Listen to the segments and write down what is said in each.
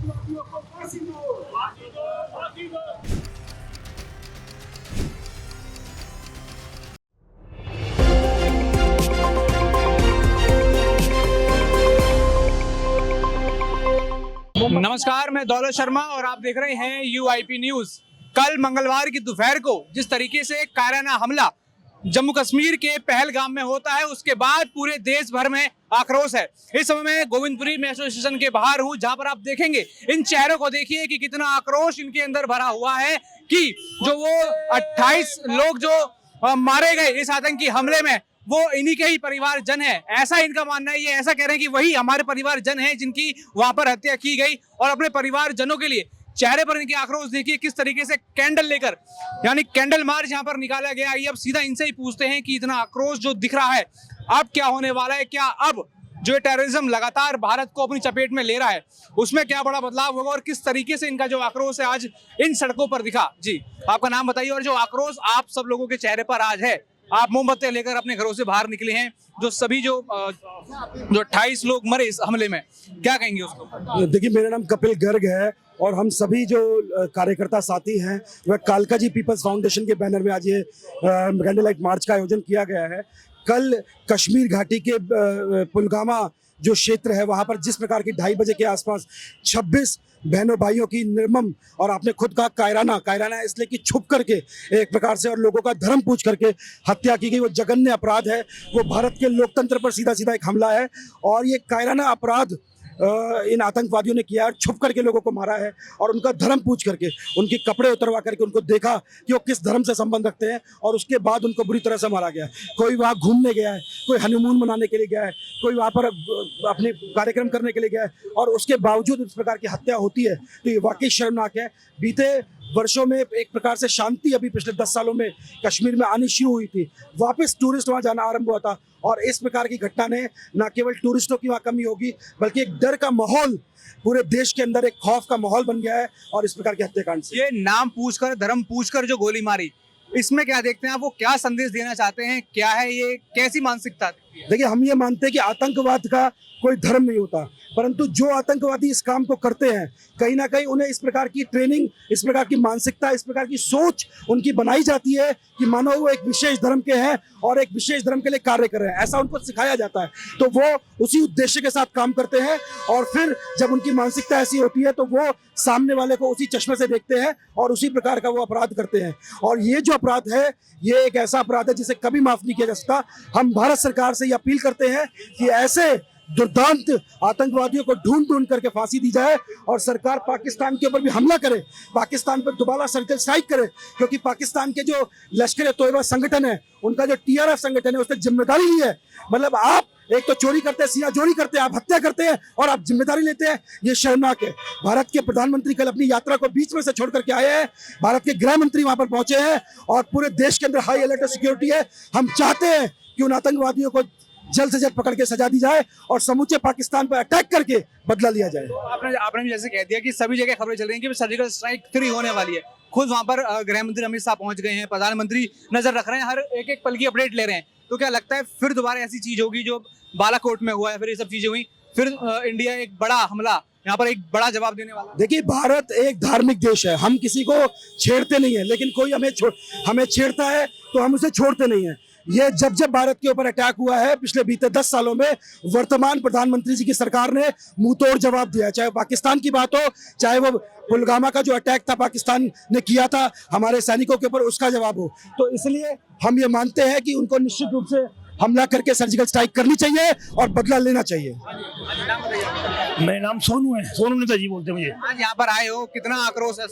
नमस्कार, मैं दौलत शर्मा और आप देख रहे हैं UIP न्यूज। कल मंगलवार की दोपहर को जिस तरीके से कायराना हमला जम्मू कश्मीर के पहलगाम में होता है, उसके बाद पूरे देश भर में आक्रोश है। इस समय मैं गोविंदपुरी मेट्रो स्टेशन के बाहर हूं, जहां पर आप देखेंगे इन चेहरों को देखिए कि कितना आक्रोश इनके अंदर भरा हुआ है कि जो वो 28 लोग जो मारे गए इस आतंकी हमले में, वो इन्हीं के ही परिवारजन है। ऐसा इनका मानना है, ये ऐसा कह रहे हैं कि वही हमारे परिवारजन है जिनकी वहां पर हत्या की गई। और अपने परिवारजनों के लिए चेहरे पर इनके आक्रोश देखिए, किस तरीके से कैंडल लेकर, यानी कैंडल मार्च यहाँ पर निकाला गया। ये अब सीधा इनसे ही पूछते हैं कि इतना आक्रोश जो दिख रहा है, अब क्या होने वाला है? क्या अब जो टेररिज्म लगातार भारत को अपनी चपेट में ले रहा है, उसमें क्या बड़ा बदलाव होगा और किस तरीके से इनका जो आक्रोश है आज इन सड़कों पर दिखा? जी, आपका नाम बताइए और जो आक्रोश आप सब लोगों के चेहरे पर आज है, आप मोमबत्तियां लेकर अपने घरों से बाहर निकले हैं, जो सभी जो 28 लोग मरे इस हमले में, क्या कहेंगे उसको? देखिए, मेरा नाम कपिल गर्ग है और हम सभी जो कार्यकर्ता साथी हैं वह कालका जी पीपल्स फाउंडेशन के बैनर में आज ये कैंडल लाइट मार्च का आयोजन किया गया है। कल कश्मीर घाटी के पुलवामा जो क्षेत्र है, वहाँ पर जिस प्रकार की 2:30 बजे के आसपास 26 बहनों भाइयों की निर्मम, और आपने खुद कहा कायराना इसलिए कि छुप करके एक प्रकार से और लोगों का धर्म पूछ करके हत्या की गई, वो जघन्य अपराध है। वो भारत के लोकतंत्र पर सीधा सीधा एक हमला है और ये कायराना अपराध इन आतंकवादियों ने किया है। छुप करके लोगों को मारा है और उनका धर्म पूछ करके, उनके कपड़े उतरवा करके उनको देखा कि वो किस धर्म से संबंध रखते हैं, और उसके बाद उनको बुरी तरह से मारा गया। कोई वहाँ घूमने गया है, कोई हनीमून मनाने के लिए गया है, कोई वहाँ पर अपने कार्यक्रम करने के लिए गया है, और उसके बावजूद इस प्रकार की हत्या होती है, तो ये वाकई शर्मनाक है। बीते वर्षों में एक प्रकार से शांति अभी पिछले 10 सालों में कश्मीर में आनी शुरू हुई थी, वापस टूरिस्ट वहाँ जाना आरंभ हुआ था, और इस प्रकार की घटना ने न केवल टूरिस्टों की वहाँ कमी होगी, बल्कि एक डर का माहौल पूरे देश के अंदर, एक खौफ का माहौल बन गया है। और इस प्रकार के हत्याकांड से, ये नाम पूछकर, धर्म पूछकर जो गोली मारी, इसमें क्या देखते हैं आप? वो क्या संदेश देना चाहते हैं? क्या है ये, कैसी मानसिकता? देखिए, हम ये मानते हैं कि आतंकवाद का कोई धर्म नहीं होता, परंतु जो आतंकवादी इस काम को करते हैं, कहीं ना कहीं उन्हें इस प्रकार की ट्रेनिंग, इस प्रकार की मानसिकता, इस प्रकार की सोच उनकी बनाई जाती है कि मानो वो एक विशेष धर्म के हैं और एक विशेष धर्म के लिए कार्य कर रहे हैं, ऐसा उनको सिखाया जाता है। तो वो उसी उद्देश्य के साथ काम करते हैं, और फिर जब उनकी मानसिकता ऐसी होती है तो वो सामने वाले को उसी चश्मे से देखते हैं और उसी प्रकार का वो अपराध करते हैं। और ये जो अपराध है, ये एक ऐसा अपराध है जिसे कभी माफ नहीं किया जा सकता। हम भारत सरकार से ये अपील करते हैं कि ऐसे दुर्दांत आतंकवादियों को ढूंढ करके फांसी दी जाए, और सरकार पाकिस्तान के ऊपर भी हमला करे, पाकिस्तान पर दोबारा सर्जिकल स्ट्राइक करे, क्योंकि पाकिस्तान के जो लश्कर ए तोयबा संगठन है, उनका जो TRF संगठन है, उसने जिम्मेदारी ली है। मतलब आप एक तो चोरी करते हैं, सीना चोरी करते हैं, आप हत्या करते हैं और आप जिम्मेदारी लेते हैं, ये शर्मनाक है। भारत के प्रधानमंत्री कल अपनी यात्रा को बीच में से छोड़ करके आए हैं, भारत के गृह मंत्री वहां पर पहुंचे हैं, और पूरे देश के अंदर हाई अलर्ट सिक्योरिटी है। हम चाहते हैं कि उन आतंकवादियों को जल्द से जल्द पकड़ के सजा दी जाए और समूचे पाकिस्तान पर अटैक करके बदला लिया जाए। आपने भी जैसे कह दिया कि सभी जगह खबरें चल रही हैं कि सर्जिकल स्ट्राइक 3 होने वाली है। खुद वहां पर गृह मंत्री अमित शाह पहुंच गए हैं, प्रधानमंत्री नजर रख रहे हैं, हर एक पल की अपडेट ले रहे हैं। तो क्या लगता है फिर दोबारा ऐसी चीज होगी जो बालाकोट में हुआ है, फिर ये सब चीजें हुई, फिर इंडिया एक बड़ा हमला, यहाँ पर एक बड़ा जवाब देने वाला? देखिए, भारत एक धार्मिक देश है, हम किसी को छेड़ते नहीं है, लेकिन कोई हमें छेड़ता है तो हम उसे छोड़ते नहीं है। ये जब भारत के ऊपर अटैक हुआ है पिछले बीते 10 सालों में, वर्तमान प्रधानमंत्री जी की सरकार ने मुंह तोड़ जवाब दिया, चाहे पाकिस्तान की बात हो, चाहे वो पुलवामा का जो अटैक था पाकिस्तान ने किया था हमारे सैनिकों के ऊपर, उसका जवाब हो। तो इसलिए हम ये मानते हैं कि उनको निश्चित रूप से हमला करके सर्जिकल स्ट्राइक करनी चाहिए और बदला लेना चाहिए। मेरा नाम सोनू है, सोनू नेताजी बोलते हैं मुझे। आज यहाँ पर आए हो, कितना आक्रोश है?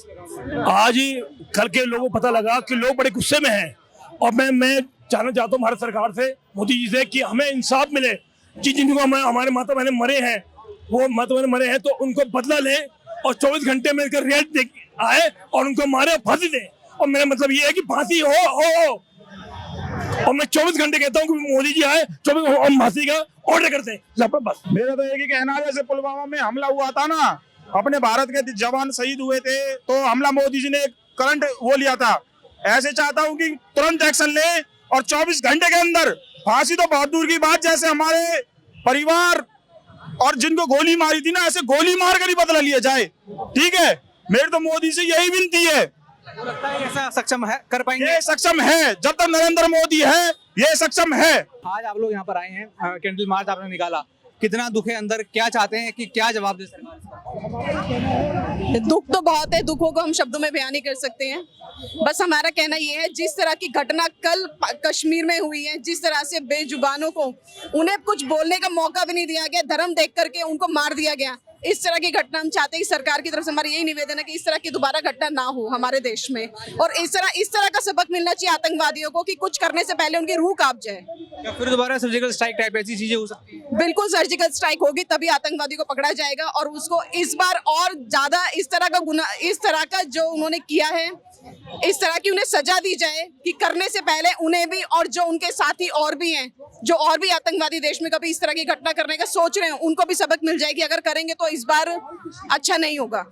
आज ही कल के लोगों को पता लगा कि लोग बड़े गुस्से में हैं, और मैं जानना चाहता हूँ भारत सरकार से, मोदी जी से, कि हमें इंसाफ मिले। जिनको हमारे माता बहने मरे हैं, वो माता बहने मरे हैं, तो उनको बदला लें और 24 घंटे में रिजल्ट आए और उनको मारे और फांसी दें। और मेरा मतलब ये है कि फांसी हो। और मैं 24 घंटे कहता हूँ कि मोदी जी आए, 24 और फांसी का ऑर्डर करते हैं, बस। मेरा तो एक ही कहना है, जैसे पुलवामा में हमला हुआ था ना, अपने भारत के जवान शहीद हुए थे, तो हमला मोदी जी ने करंट वो लिया था। ऐसे चाहता हूँ कि तुरंत एक्शन ले और 24 घंटे के अंदर फांसी तो बहुत दूर की बात, जैसे हमारे परिवार और जिनको गोली मारी थी ना, ऐसे गोली मार कर ही बदला लिया जाए। ठीक है, मेरी तो मोदी से यही विनती है। तो लगता है ऐसा सक्षम है, कर पाएंगे? ये सक्षम है, जब तक नरेंद्र मोदी है ये सक्षम है। आज आप लोग यहाँ पर आए हैं, कैंडल मार्च आपने निकाला, कितना दुख है अंदर, क्या चाहते हैं कि क्या जवाब दे सरकार इसका? दुख तो बहुत है, दुखों को हम शब्दों में बयान नहीं कर सकते हैं। बस हमारा कहना ये है, जिस तरह की घटना कल कश्मीर में हुई है, जिस तरह से बेजुबानों को उन्हें कुछ बोलने का मौका भी नहीं दिया गया, धर्म देख करके उनको मार दिया गया, इस तरह की घटना हम चाहते हैं कि सरकार की तरफ से हमारा यही निवेदन है कि इस तरह की दोबारा घटना ना हो हमारे देश में। और इस तरह का सबक मिलना चाहिए आतंकवादियों को कि कुछ करने से पहले उनकी रूह कांप जाए। या फिर दोबारा सर्जिकल स्ट्राइक टाइप ऐसी चीजें हो सकती है? बिल्कुल सर्जिकल स्ट्राइक होगी, तभी आतंकवादी को पकड़ा जाएगा और उसको इस बार और ज्यादा इस तरह का जो उन्होंने किया है, इस तरह की उन्हें सजा दी जाए कि करने से पहले उन्हें भी और जो उनके साथी और भी हैं, जो और भी आतंकवादी देश में कभी इस तरह की घटना करने का सोच रहे हैं, उनको भी सबक मिल जाएगी। अगर करेंगे तो इस बार अच्छा नहीं होगा।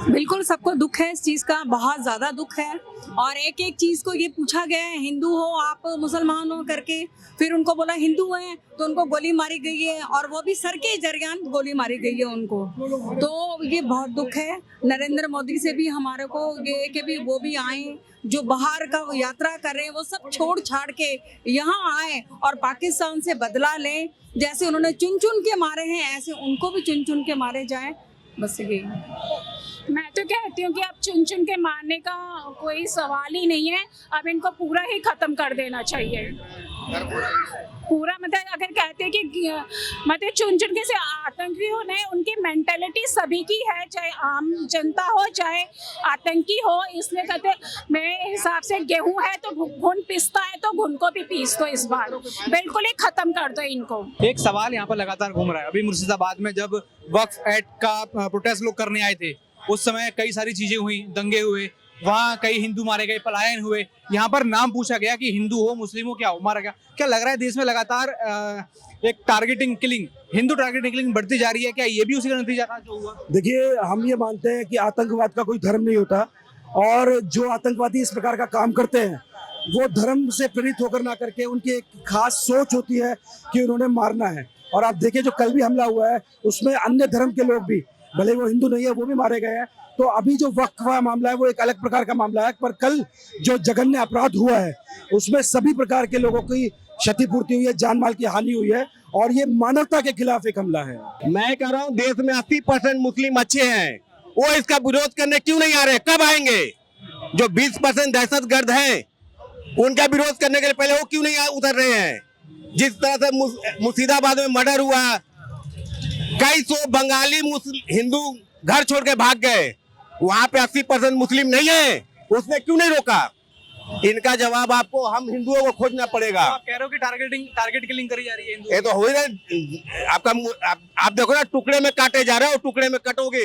बिल्कुल सबको दुख है, इस चीज का बहुत ज्यादा दुख है। और एक एक चीज को ये पूछा गया है, हिंदू हो आप, मुसलमान हो करके, फिर उनको बोला हिंदू हैं तो उनको गोली मारी गई है, और वो भी सर के जरियान गोली मारी गई है उनको। तो ये बहुत दुख है। नरेंद्र मोदी से भी हमारे को ये कि भी वो भी आए, जो बाहर का यात्रा कर रहे हैं वो सब छोड़ छाड़ के यहाँ आए और पाकिस्तान से बदला लें। जैसे उन्होंने चुन चुन के मारे हैं, ऐसे उनको भी चुन चुन के मारे जाए। बस ये मैं तो कहती हूँ कि अब चुन चुन के मारने का कोई सवाल ही नहीं है, अब इनको पूरा ही खत्म कर देना चाहिए। पूरा मतलब अगर कहते हैं कि मतलब चुन चुन के से आतंकियों ने, उनकी मेंटेलिटी सभी की है, चाहे आम जनता हो चाहे आतंकी हो, इसलिए कहते मेरे हिसाब से गेहूं है तो घुन पिसता है तो घुन को भी पीस दो, इस बार बिल्कुल ही खत्म कर दो इनको। एक सवाल यहाँ पर लगातार घूम रहा है। अभी मुर्शिदाबाद में जब वक्फ एक्ट का प्रोटेस्ट लोग करने आए थे, उस समय कई सारी चीजें हुई, दंगे हुए, वहाँ कई हिंदू मारे गए, पलायन हुए। यहाँ पर नाम पूछा गया कि हिंदू हो मुस्लिम हो क्या हो, मारा गया। क्या लग रहा है देश में लगातार एक targeting killing, Hindu targeting killing बढ़ती जा रही है? क्या ये भी उसी का नतीजा था जो हुआ? देखिए, हम ये मानते हैं कि आतंकवाद का कोई धर्म नहीं होता, और जो आतंकवादी इस प्रकार का काम करते हैं वो धर्म से प्रेरित होकर ना करके उनकी एक खास सोच होती है कि उन्होंने मारना है। और आप देखिए जो कल भी हमला हुआ है उसमें अन्य धर्म के लोग भी, भले वो हिंदू नहीं है, वो भी मारे गए हैं। तो अभी जो वक्फ का मामला है वो एक अलग प्रकार का मामला है, पर कल जो जघन्य अपराध हुआ है उसमें सभी प्रकार के लोगों की क्षतिपूर्ति हुई है, जान माल की हानि हुई है, और ये मानवता के खिलाफ एक हमला है। मैं कह रहा हूँ देश में 80% मुस्लिम अच्छे हैं, वो इसका विरोध करने क्यों नहीं आ रहे? कब आएंगे? जो 20% दहशतगर्द हैं उनका विरोध करने के लिए पहले वो क्यों नहीं उतर रहे हैं? जिस तरह से मुर्शिदाबाद में मर्डर हुआ, कई सौ बंगाली हिंदू घर छोड़ के भाग गए, वहां पे 80% मुस्लिम नहीं है, उसने क्यों नहीं रोका? इनका जवाब आपको हम हिंदुओं को खोजना पड़ेगा। आप कह रहे हो कि टारगेट किलिंग करी जा रही है हिंदुओं ये तो हो ही रहा, आप देखो ना, टुकड़े में काटे जा रहे हो, टुकड़े में कटोगे।